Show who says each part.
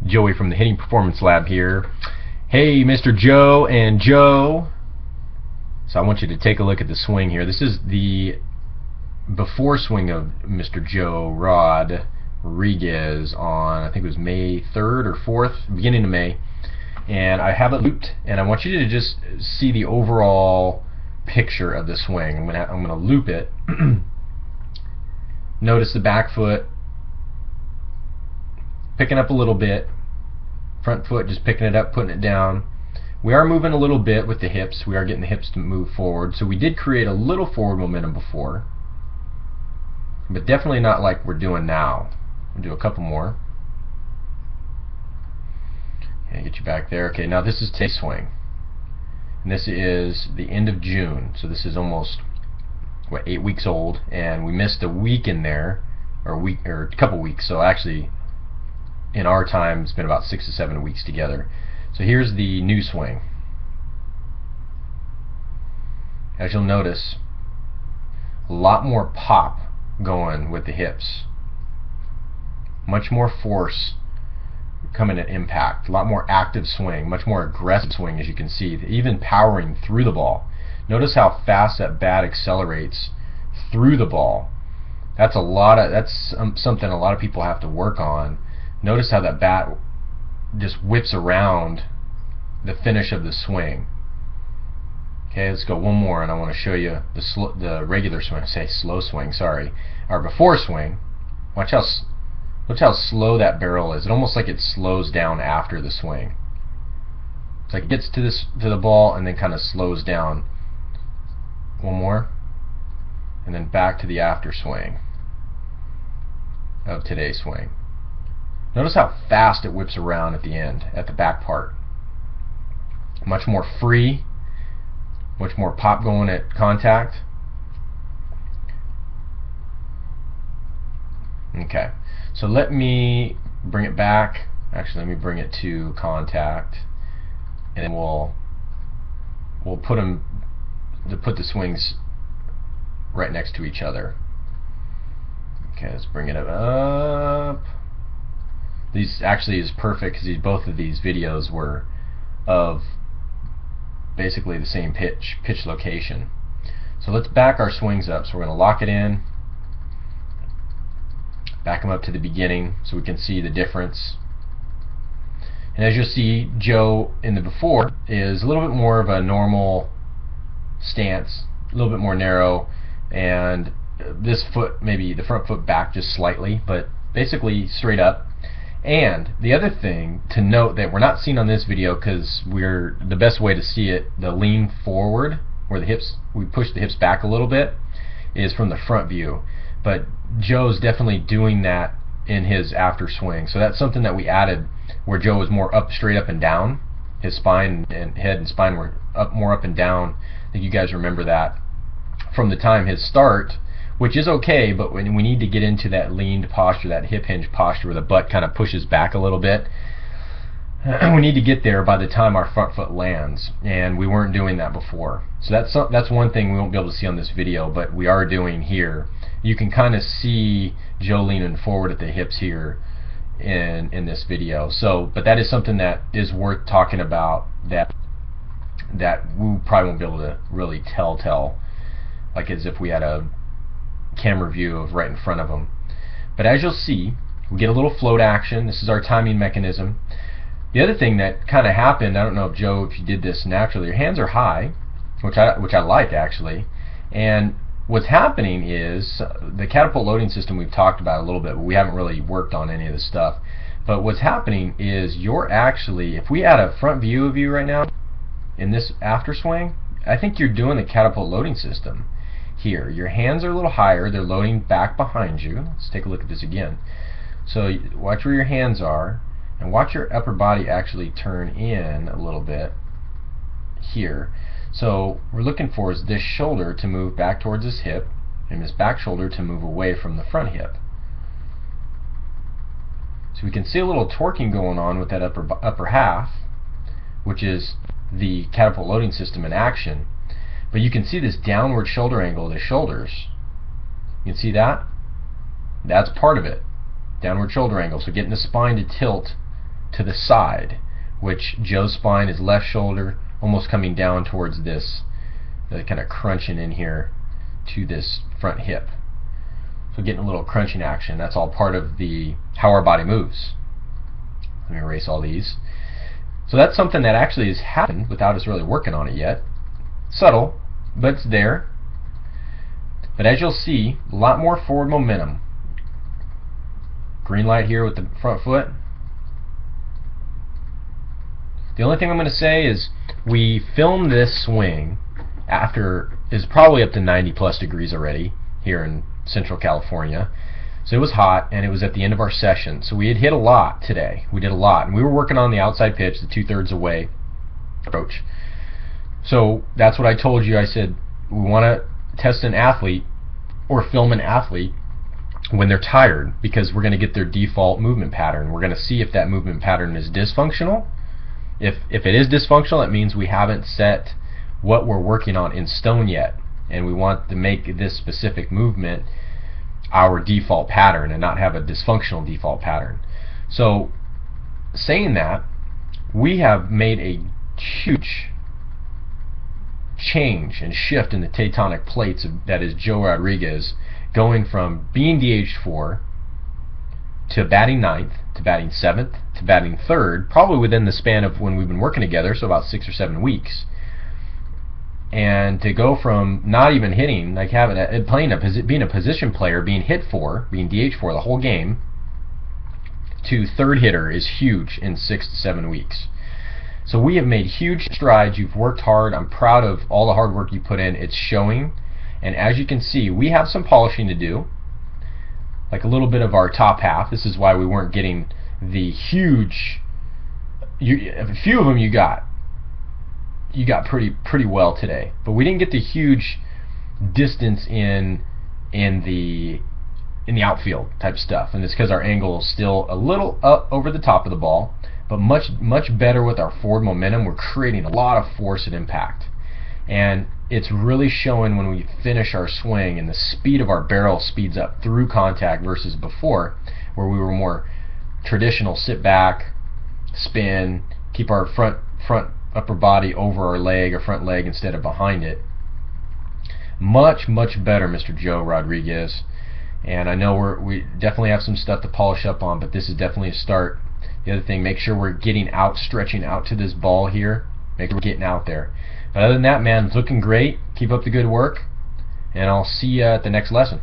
Speaker 1: Joey from the Hitting Performance Lab here. Hey, Mr. Joe and Joe. So I want you to take a look at the swing here. This is the before swing of Mr. Joe Rodriguez on, I think it was May 3rd or 4th, beginning of May. And I have it looped, and I want you to just see the overall picture of the swing. I'm gonna loop it. Notice the back foot picking up a little bit, front foot just picking it up, putting it down. We are moving a little bit with the hips. We are getting the hips to move forward. So we did create a little forward momentum before, but definitely not like we're doing now. We'll do a couple more. Okay, get you back there. Okay, now this is today's swing. And this is the end of June. So this is almost, what, 8 weeks old, and we missed a week in there, or a couple weeks. So actually, in our time, it's been about 6 to 7 weeks together. So here's the new swing. As you'll notice, a lot more pop going with the hips. Much more force coming at impact. A lot more active swing, much more aggressive swing, as you can see, even powering through the ball. Notice how fast that bat accelerates through the ball. That's something a lot of people have to work on. Notice how that bat just whips around the finish of the swing. Okay, let's go one more, and I want to show you the regular swing. I say slow swing, sorry, or before swing. Watch how slow that barrel is. It almost like it slows down after the swing. It's like it gets to the ball and then kind of slows down. One more, and then back to the after swing of today's swing. Notice how fast it whips around at the end, at the back part. Much more free, much more pop going at contact. Okay, so let me bring it back. Actually, let me bring it to contact, and then we'll put the swings right next to each other. Okay, let's bring it up. These actually is perfect because both of these videos were of basically the same pitch location. So let's back our swings up. So we're going to lock it in, back them up to the beginning so we can see the difference. And as you'll see, Joe in the before is a little bit more of a normal stance, a little bit more narrow, and this foot, maybe the front foot back just slightly, but basically straight up. And the other thing to note that we're not seeing on this video, because the best way to see it, the lean forward, where the hips, we push the hips back a little bit, is from the front view. But Joe's definitely doing that in his after swing. So that's something that we added, where Joe was more straight up and down. His spine and head and spine were more up and down. I think you guys remember that from the time his start, which is okay, but when we need to get into that leaned posture, that hip hinge posture where the butt kind of pushes back a little bit, we need to get there by the time our front foot lands, and we weren't doing that before. So that's one thing we won't be able to see on this video, but we are doing here. You can kind of see Joe leaning forward at the hips here in this video. So, but that is something that is worth talking about, that we probably won't be able to really tell like as if we had a camera view of right in front of them. But as you'll see, we get a little float action. This is our timing mechanism. The other thing that kind of happened, I don't know if Joe, if you did this naturally, your hands are high, which I like actually, and what's happening is the catapult loading system we've talked about a little bit, but we haven't really worked on any of this stuff. But what's happening is you're actually, if we had a front view of you right now in this after swing, I think you're doing the catapult loading system here. Your hands are a little higher, they're loading back behind you. Let's take a look at this again. So watch where your hands are, and watch your upper body actually turn in a little bit here. So we're looking for is this shoulder to move back towards this hip, and this back shoulder to move away from the front hip. So we can see a little torquing going on with that upper half, which is the catapult loading system in action. But you can see this downward shoulder angle of the shoulders. You can see that? That's part of it. Downward shoulder angle. So getting the spine to tilt to the side, which Joe's spine is left shoulder, almost coming down towards this, kind of crunching in here to this front hip. So getting a little crunching action. That's all part of how our body moves. Let me erase all these. So that's something that actually has happened without us really working on it yet. Subtle, but it's there. But as you'll see, a lot more forward momentum. Green light here with the front foot. The only thing I'm going to say is we filmed this swing after is probably up to 90 plus degrees already here in Central California. So it was hot, and it was at the end of our session. So we had hit a lot today. We did a lot, and we were working on the outside pitch, the 2/3 away approach. So that's what I told you. I said we want to test an athlete or film an athlete when they're tired, because we're going to get their default movement pattern. We're going to see if that movement pattern is dysfunctional. If it is dysfunctional, it means we haven't set what we're working on in stone yet, and we want to make this specific movement our default pattern and not have a dysfunctional default pattern. So saying that, we have made a huge change and shift in the tectonic plates that is Joe Rodriguez, going from being DH4 to batting 9th, to batting 7th, to batting 3rd, probably within the span of when we've been working together, so about 6 or 7 weeks. And to go from not even hitting, like being a position player, being hit for, being DH4 the whole game, to 3rd hitter is huge in 6 to 7 weeks. So we have made huge strides. You've worked hard. I'm proud of all the hard work you put in. It's showing. And as you can see, we have some polishing to do, like a little bit of our top half. This is why we weren't getting the huge, a few of them you got pretty well today, but we didn't get the huge distance in the outfield type stuff, and it's because our angle is still a little up over the top of the ball, but much better with our forward momentum. We're creating a lot of force and impact, and it's really showing when we finish our swing, and the speed of our barrel speeds up through contact versus before, where we were more traditional sit back, spin, keep our front upper body over our leg or front leg instead of behind it. Much better, Mr. Joe Rodriguez. And I know we definitely have some stuff to polish up on, but this is definitely a start. The other thing, make sure we're getting out, stretching out to this ball here. Make sure we're getting out there. But other than that, man, it's looking great. Keep up the good work, and I'll see you at the next lesson.